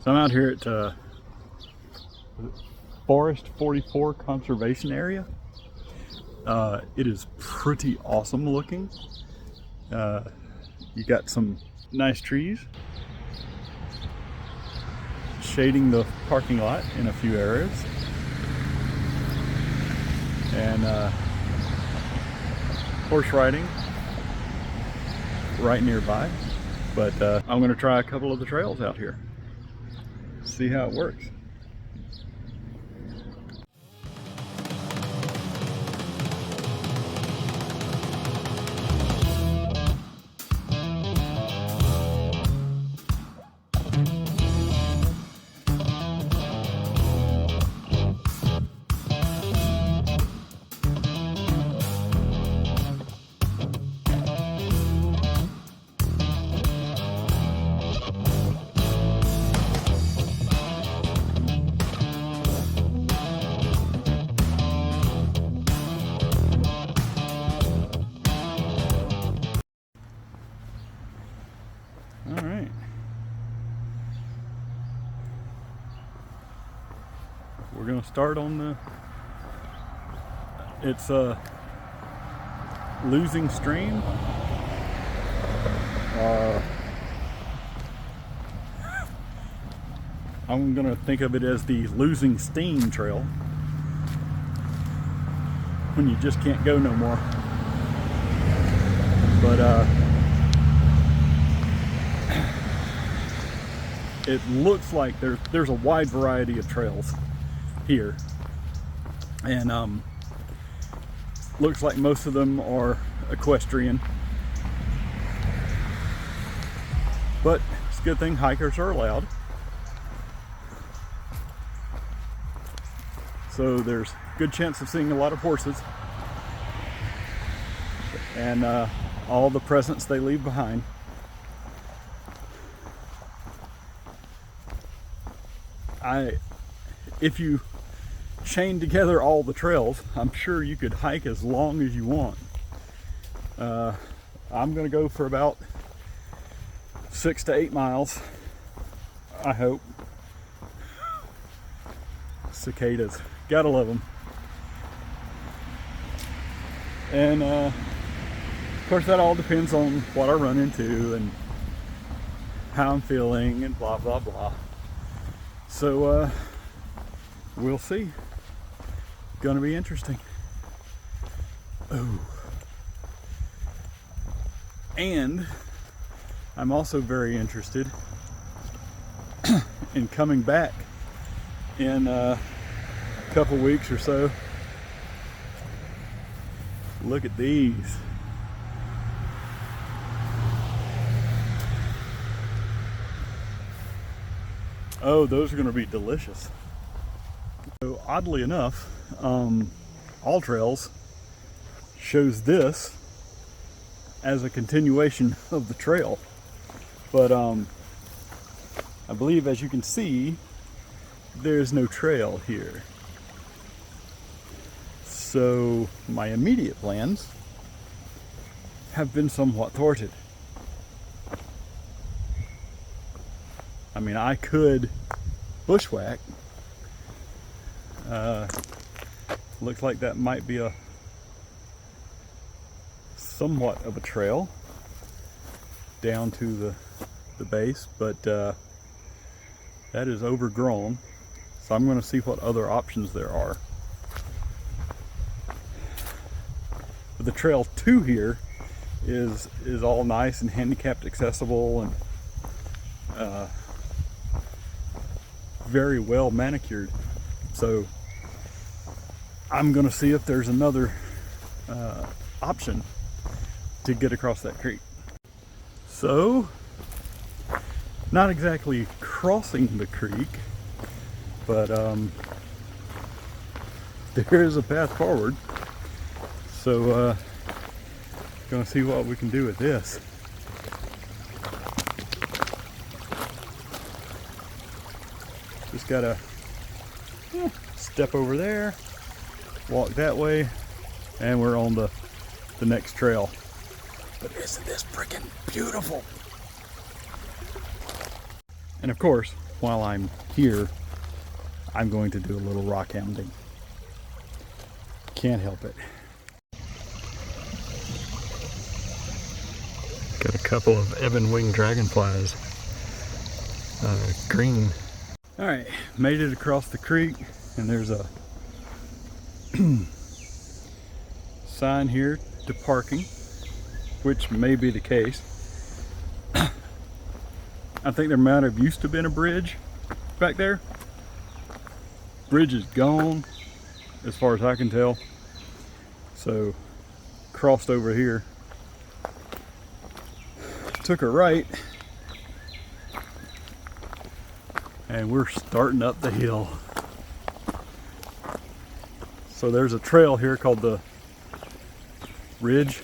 So I'm out here at Forest 44 Conservation Area. It is pretty awesome looking. You got some nice trees shading the parking lot in a few areas, and horse riding right nearby. But I'm going to try a couple of the trails out here, see how it works. All right. We're gonna start on it's a losing stream. I'm gonna think of it as the losing steam trail, when you just can't go no more. But it looks like there's a wide variety of trails here, and looks like most of them are equestrian, but it's a good thing hikers are allowed. So there's good chance of seeing a lot of horses and all the presents they leave behind. If you chain together all the trails, I'm sure you could hike as long as you want. I'm gonna go for about 6 to 8 miles, I hope. Cicadas, gotta love them. And of course that all depends on what I run into and how I'm feeling and blah blah blah. So we'll see. Gonna be interesting. Oh, and I'm also very interested in coming back in a couple weeks or so. Look at these. Oh, those are going to be delicious. So oddly enough, All Trails shows this as a continuation of the trail, but I believe, as you can see, there's no trail here. So my immediate plans have been somewhat thwarted. I mean, I could bushwhack. Looks like that might be a somewhat of a trail down to the base, but that is overgrown. So I'm going to see what other options there are. But the trail to here is all nice and handicapped accessible and very well manicured. So I'm gonna see if there's another option to get across that creek. So, not exactly crossing the creek, but there is a path forward. So gonna see what we can do with this. Just gotta step over there, walk that way, and we're on the next trail. But isn't this freaking beautiful? And of course, while I'm here, I'm going to do a little rock hounding. Can't help it. Got a couple of ebon winged dragonflies. Green. All right, made it across the creek, and there's a sign here to parking, which may be the case. I think there might have used to been a bridge back there. Bridge is gone as far as I can tell. So crossed over here, took a right, and we're starting up the hill. So there's a trail here called the Ridge,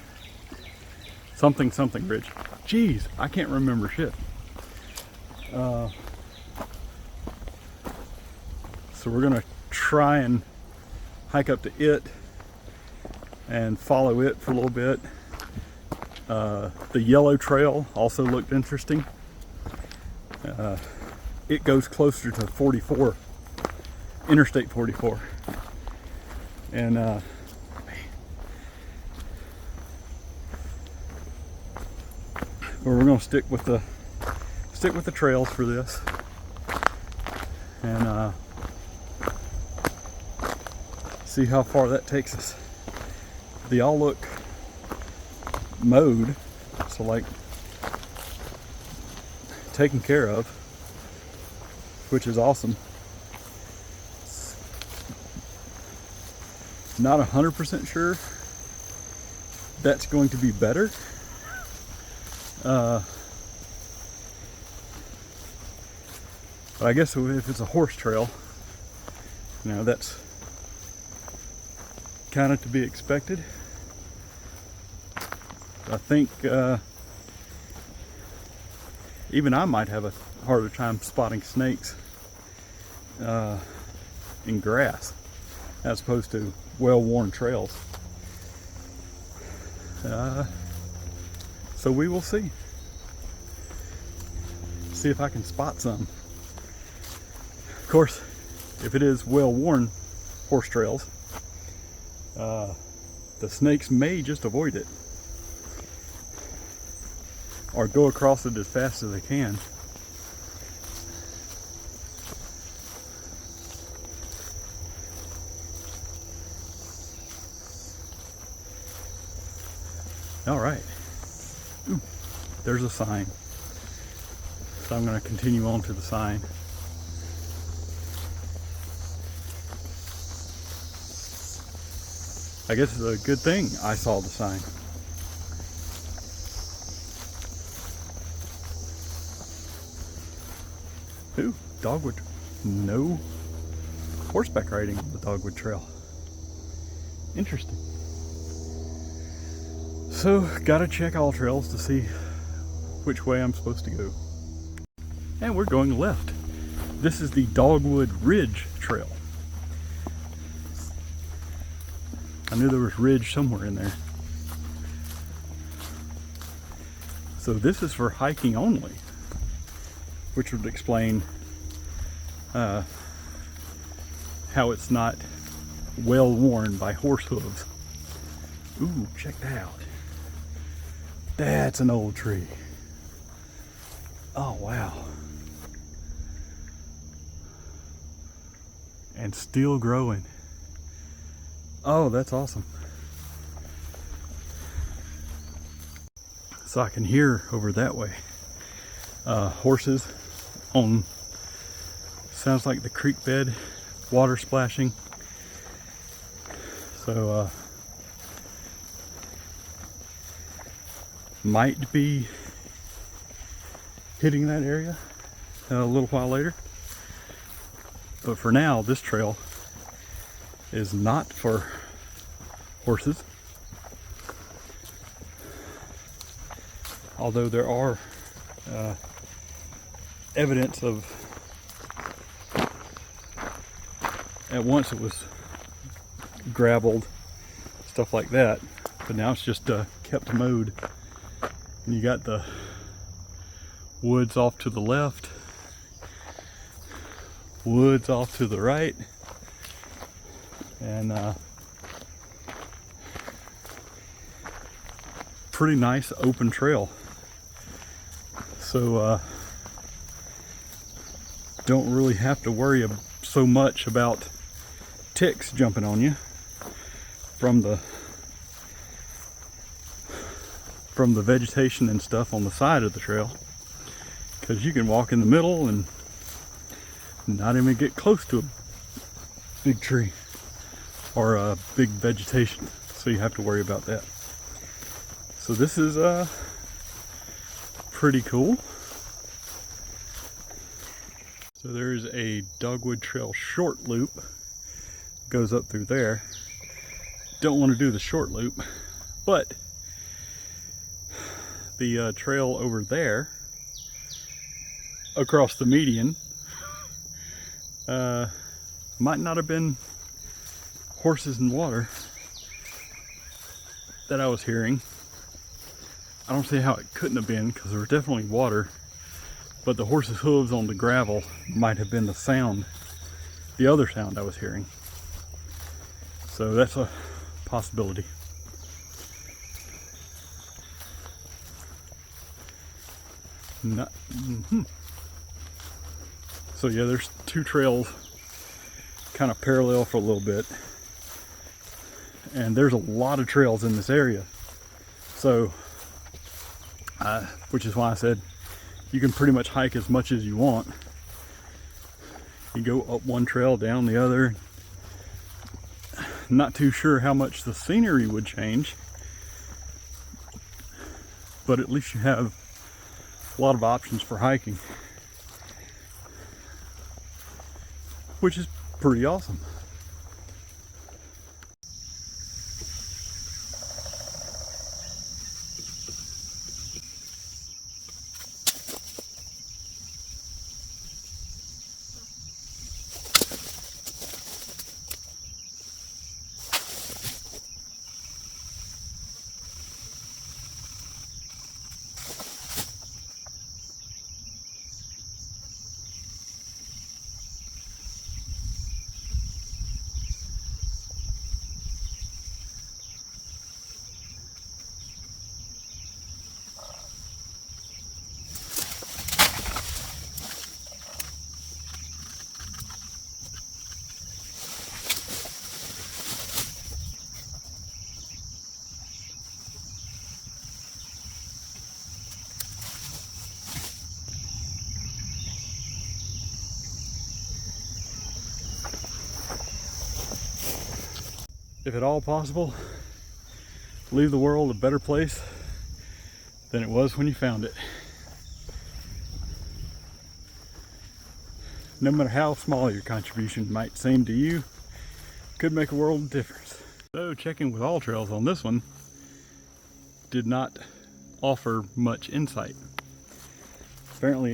something Ridge. Jeez, I can't remember shit. So we're gonna try and hike up to it and follow it for a little bit. The yellow trail also looked interesting. It goes closer to 44, Interstate 44. And but we're gonna stick with the trails for this, and see how far that takes us. They all look mowed, so like taken care of, which is awesome. Not 100% sure that's going to be better. But I guess if it's a horse trail, you know, that's kind of to be expected. I think even I might have a harder time spotting snakes in grass as opposed to well-worn trails. So we will see. See if I can spot some. Of course, if it is well-worn horse trails, the snakes may just avoid it or go across it as fast as they can. All right. Ooh, there's a sign. So I'm going to continue on to the sign. I guess it's a good thing I saw the sign. Ooh, dogwood. No horseback riding on the Dogwood Trail. Interesting. So, gotta check all trails to see which way I'm supposed to go. And we're going left. This is the Dogwood Ridge Trail. I knew there was ridge somewhere in there. So this is for hiking only, which would explain how it's not well worn by horse hooves. Ooh, check that out. That's an old tree. Oh, wow. And still growing. Oh, that's awesome. So I can hear over that way horses on, sounds like the creek bed, water splashing. So might be hitting that area a little while later. But for now, this trail is not for horses. Although there are evidence of, at once it was gravelled, stuff like that, but now it's just kept mowed. And you got the woods off to the left, woods off to the right, and pretty nice open trail. So don't really have to worry so much about ticks jumping on you from the vegetation and stuff on the side of the trail, because you can walk in the middle and not even get close to a big tree or a big vegetation, so you have to worry about that. So this is pretty cool. So there's a Dogwood Trail short loop, goes up through there. Don't want to do the short loop, but the trail over there across the median might not have been horses and water that I was hearing. I don't see how it couldn't have been, because there was definitely water, but the horse's hooves on the gravel might have been the sound, the other sound I was hearing. So that's a possibility. So yeah, there's two trails kind of parallel for a little bit, and there's a lot of trails in this area. So which is why I said you can pretty much hike as much as you want. You go up one trail, down the other. Not too sure how much the scenery would change, but at least you have a lot of options for hiking, which is pretty awesome. If at all possible, leave the world a better place than it was when you found it. No matter how small your contribution might seem to you, could make a world of difference. So checking with AllTrails on this one did not offer much insight. Apparently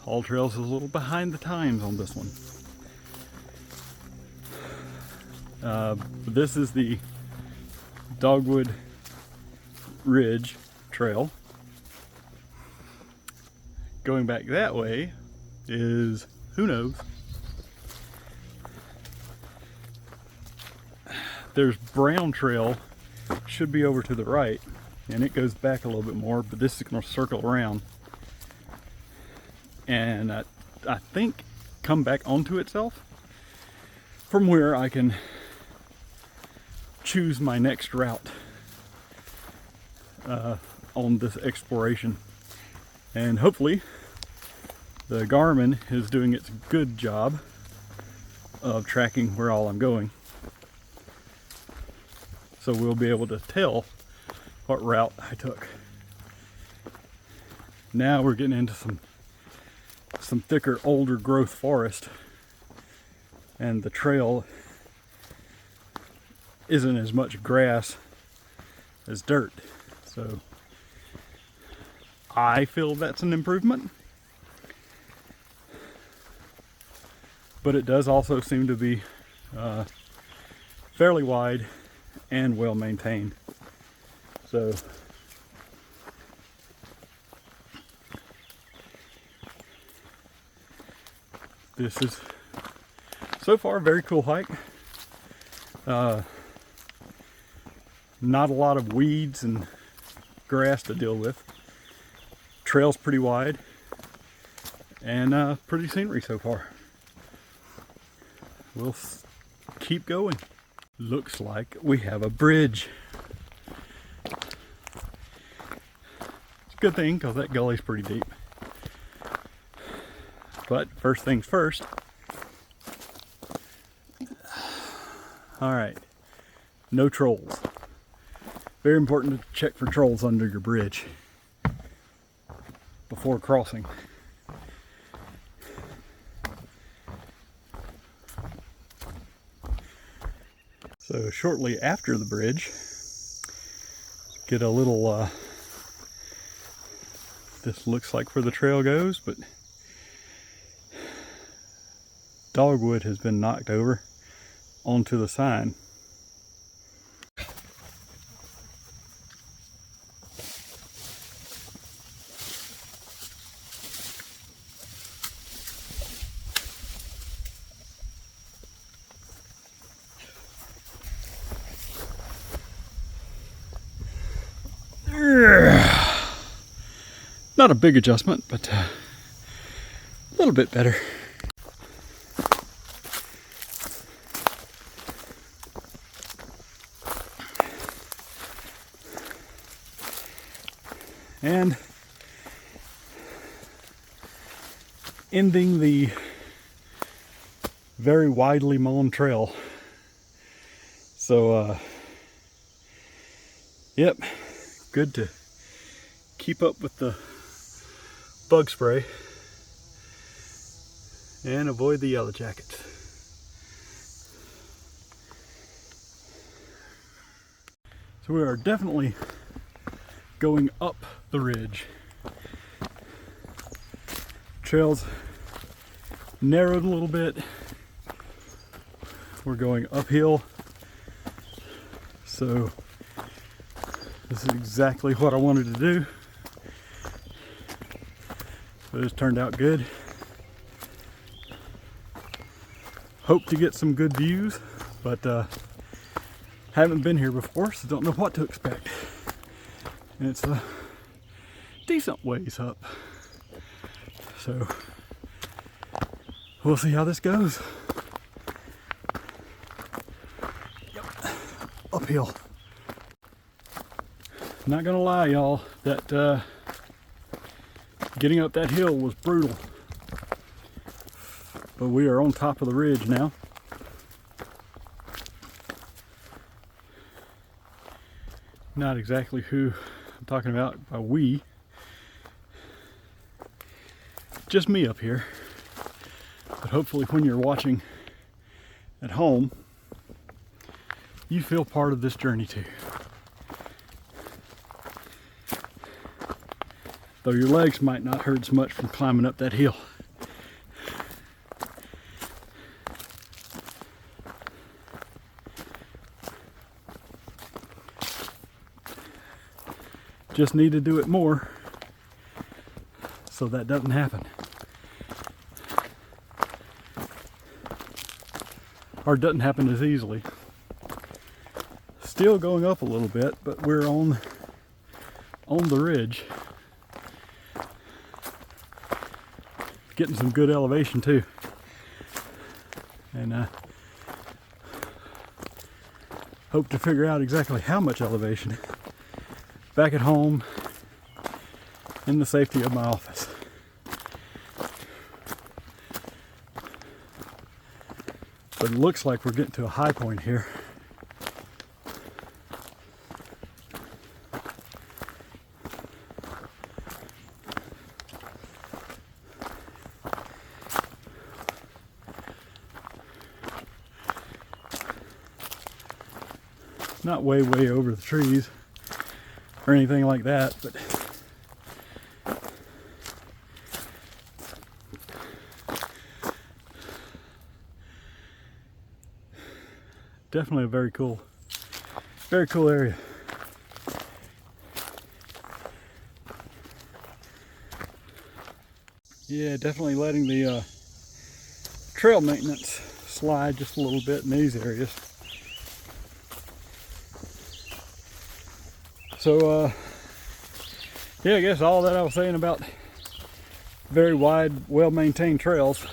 AllTrails is a little behind the times on this one. This is the Dogwood Ridge Trail. Going back that way is, who knows? There's Brown Trail, should be over to the right, and it goes back a little bit more, but this is going to circle around and I think come back onto itself, from where I can choose my next route on this exploration. And hopefully the Garmin is doing its good job of tracking where all I'm going, so we'll be able to tell what route I took. Now we're getting into some thicker, older growth forest, and the trail isn't as much grass as dirt. So I feel that's an improvement. But it does also seem to be fairly wide and well maintained. So this is So far, very cool hike. Not a lot of weeds and grass to deal with. Trail's pretty wide and pretty scenery so far. We'll keep going. Looks like we have a bridge. It's a good thing because that gully's pretty deep. But first things first. All right, no trolls. Very important to check for trolls under your bridge before crossing. So shortly after the bridge, get a little, this looks like where the trail goes, but dogwood has been knocked over onto the sign. Not a big adjustment, but a little bit better. And ending the very widely mown trail. So, yep, good to keep up with the bug spray and avoid the yellow jackets. So we are definitely going up the ridge. Trail's narrowed a little bit. We're going uphill. So this is exactly what I wanted to do. So this turned out good. Hope to get some good views, but haven't been here before, so don't know what to expect. And it's a decent ways up. So we'll see how this goes. Yep, uphill. Not gonna lie, y'all, that getting up that hill was brutal. But we are on top of the ridge now. Not exactly who I'm talking about by we. Just me up here. But hopefully when you're watching at home, you feel part of this journey too. Though your legs might not hurt as much from climbing up that hill. Just need to do it more so that doesn't happen. Or it doesn't happen as easily. Still going up a little bit, but we're on the ridge. Getting some good elevation too. And hope to figure out exactly how much elevation back at home in the safety of my office. But it looks like we're getting to a high point here. Not way over the trees or anything like that, but definitely a very cool area. Yeah, definitely letting the trail maintenance slide just a little bit in these areas. So yeah, I guess all that I was saying about very wide, well-maintained trails,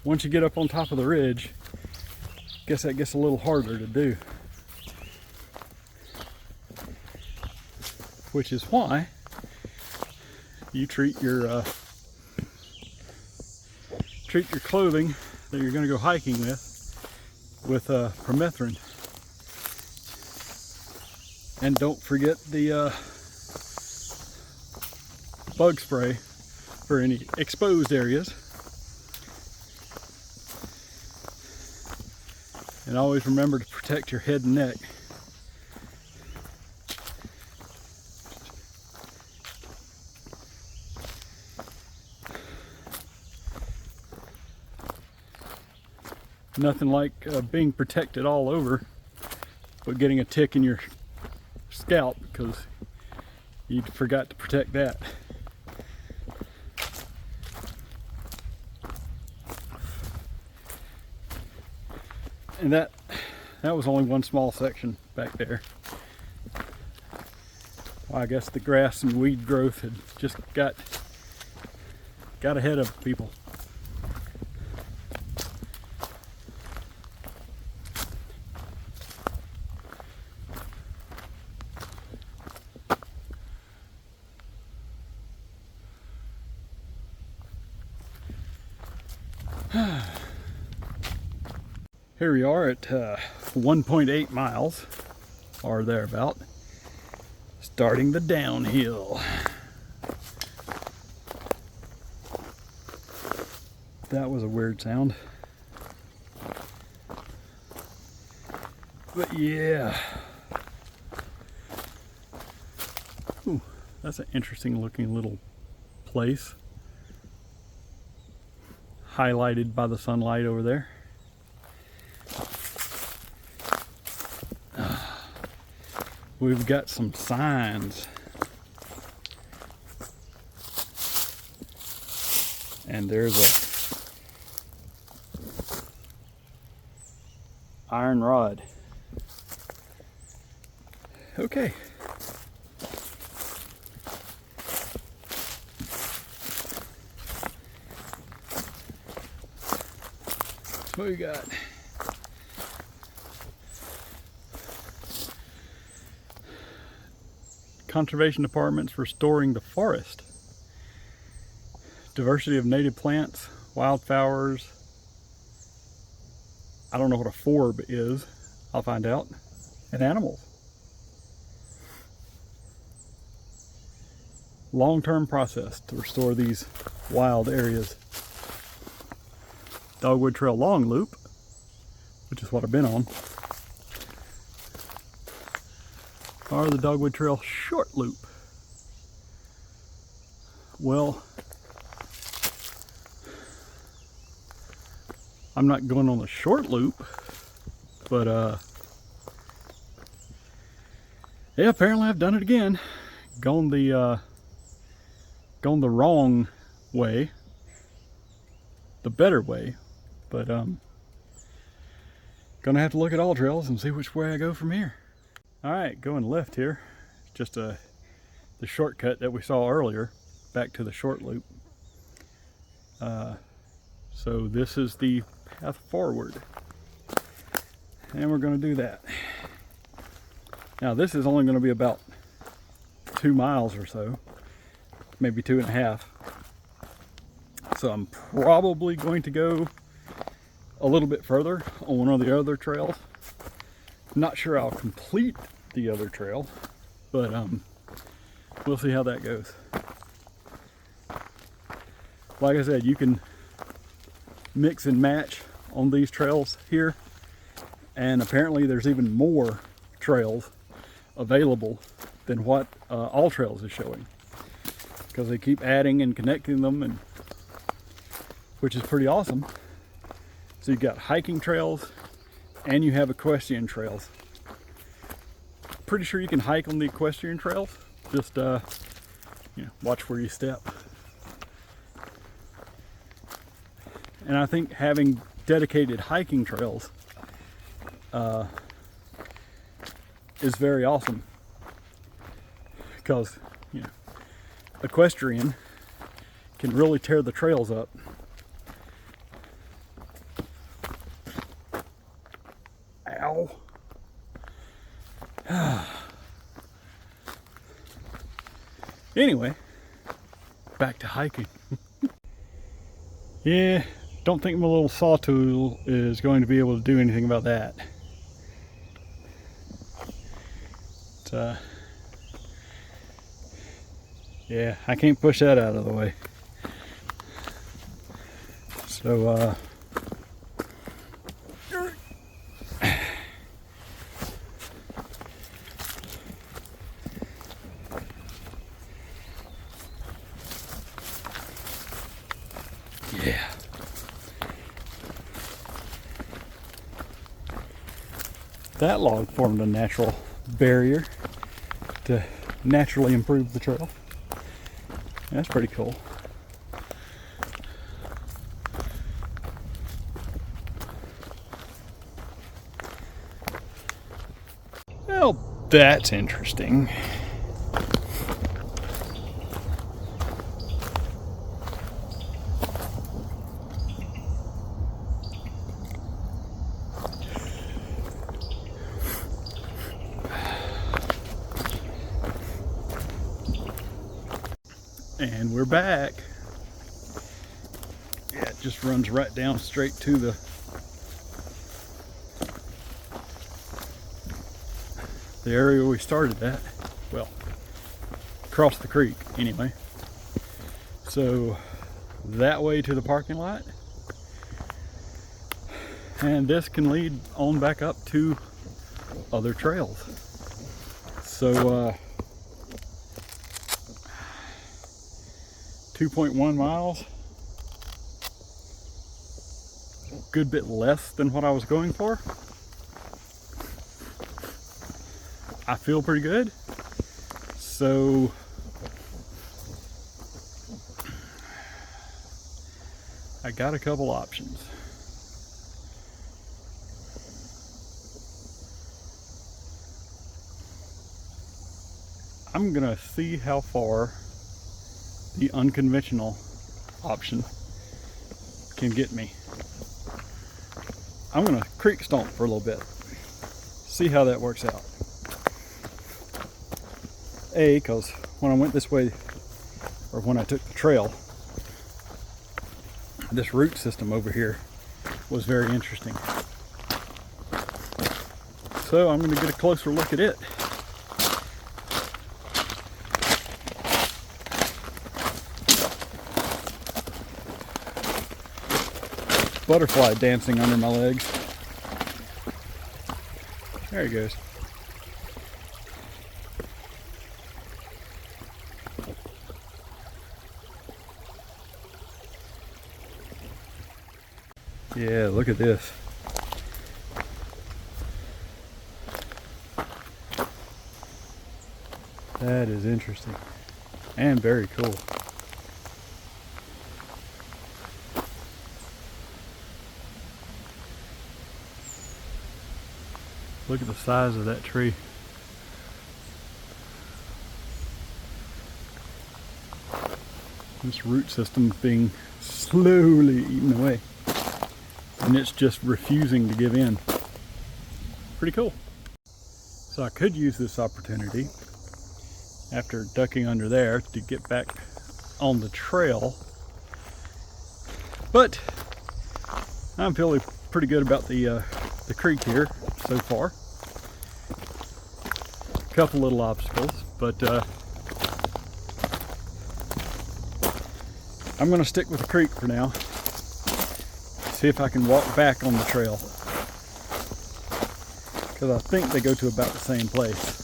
once you get up on top of the ridge, I guess that gets a little harder to do. Which is why you treat your clothing that you're going to go hiking with permethrin, and don't forget the bug spray for any exposed areas, and always remember to protect your head and neck. Nothing like being protected all over, but getting a tick in your scalp because you forgot to protect that. And that was only one small section back there. Well, I guess the grass and weed growth had just got ahead of people. Here we are at 1.8 miles or thereabout, starting the downhill. That was a weird sound. But yeah. Ooh, that's an interesting looking little place. Highlighted by the sunlight over there. We've got some signs, and there's a iron rod. Okay. What we got? Conservation Department's restoring the forest. Diversity of native plants, wildflowers. I don't know what a forb is. I'll find out. And animals. Long-term process to restore these wild areas. Dogwood Trail long loop, which is what I've been on, or the Dogwood Trail short loop. Well, I'm not going on the short loop, but yeah, apparently I've done it again. Gone the wrong way, the better way, but gonna have to look at all trails and see which way I go from here. All right, going left here, just the shortcut that we saw earlier, back to the short loop. So this is the path forward, and we're going to do that. Now this is only going to be about 2 miles or so, maybe 2.5. So I'm probably going to go a little bit further on one of the other trails. Not sure I'll complete the other trail, but we'll see how that goes. Like I said, you can mix and match on these trails here, and apparently there's even more trails available than what All Trails is showing, because they keep adding and connecting them, and which is pretty awesome. So you've got hiking trails and you have equestrian trails. Pretty sure you can hike on the equestrian trails, just watch where you step. And I think having dedicated hiking trails is very awesome, because you know, equestrian can really tear the trails up. Ow. Anyway, back to hiking. Yeah, don't think my little saw tool is going to be able to do anything about that. But, yeah, I can't push that out of the way. So, yeah. That log formed a natural barrier to naturally improve the trail. That's pretty cool. Well, that's interesting. And we're back. Yeah, it just runs right down straight to the area we started at. Well, across the creek anyway. So that way to the parking lot. And this can lead on back up to other trails. So 2.1 miles, good bit less than what I was going for. I feel pretty good. So I got a couple options. I'm gonna see how far the unconventional option can get me. I'm gonna creek stomp for a little bit, see how that works out. Because when I went this way, or when I took the trail, this root system over here was very interesting. So I'm gonna get a closer look at it. Butterfly dancing under my legs. There he goes. Yeah, look at this. That is interesting and very cool. Look at the size of that tree. This root system being slowly eaten away. And it's just refusing to give in. Pretty cool. So I could use this opportunity, after ducking under there, to get back on the trail. But I'm feeling pretty good about the creek here so far. A couple little obstacles, but I'm going to stick with the creek for now. See if I can walk back on the trail, because I think they go to about the same place.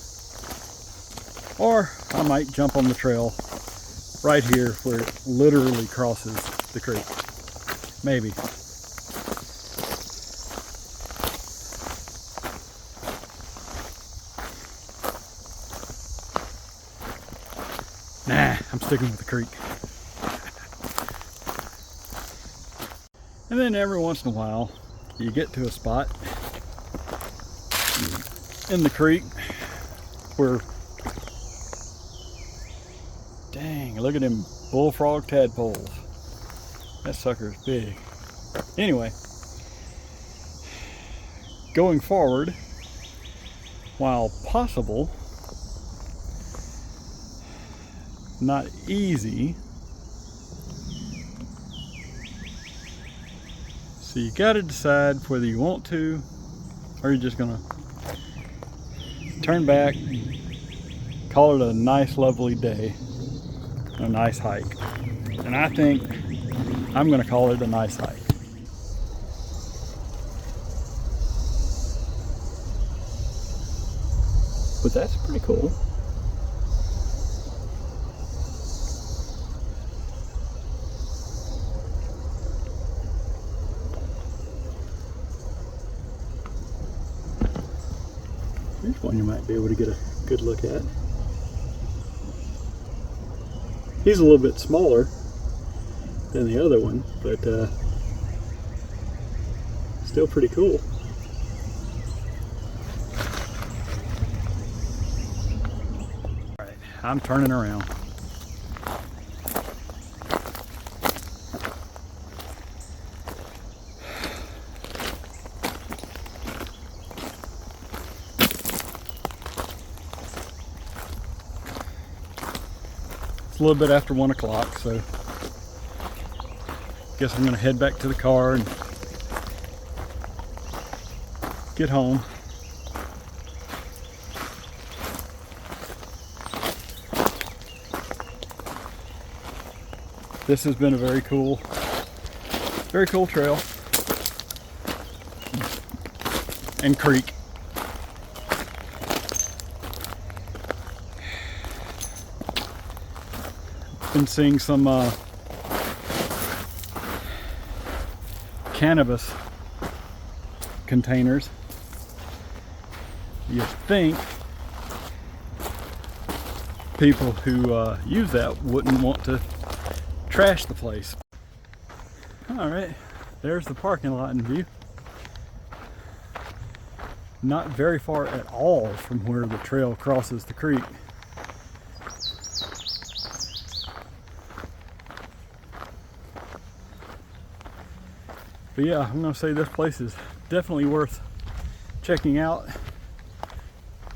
Or I might jump on the trail right here where it literally crosses the creek. Maybe. Nah, I'm sticking with the creek. And then every once in a while, you get to a spot in the creek where, dang, look at them bullfrog tadpoles. That sucker's big. Anyway, going forward, while possible, not easy. So you got to decide whether you want to, or you're just gonna turn back, call it a nice lovely day, a nice hike. And I think I'm gonna call it a nice hike. But that's pretty cool. Here's one you might be able to get a good look at. He's a little bit smaller than the other one, but still pretty cool. All right, I'm turning around. It's a little bit after 1 o'clock, so guess I'm gonna head back to the car and get home. This has been a very cool trail and creek. Been seeing some cannabis containers. You think people who use that wouldn't want to trash the place. All right, there's the parking lot in view. Not very far at all from where the trail crosses the creek. But yeah, I'm gonna say this place is definitely worth checking out,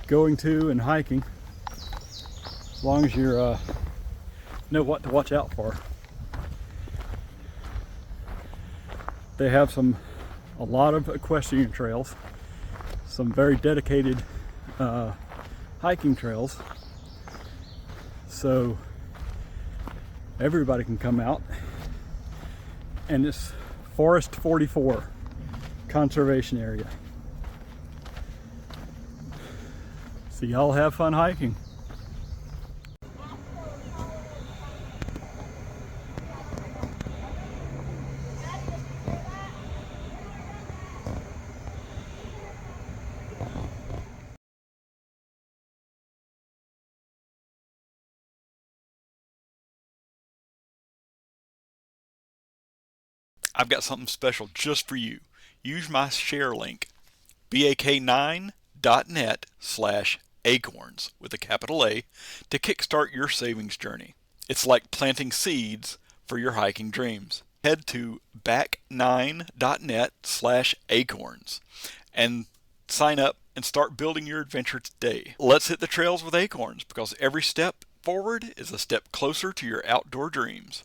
going to, and hiking, as long as you know what to watch out for. They have a lot of equestrian trails, some very dedicated hiking trails, so everybody can come out. And it's Forest 44 conservation area. So y'all have fun hiking. I've got something special just for you. Use my share link, bak9.net/acorns with a capital A, to kickstart your savings journey. It's like planting seeds for your hiking dreams. Head to bak9.net/acorns and sign up and start building your adventure today. Let's hit the trails with Acorns, because every step forward is a step closer to your outdoor dreams.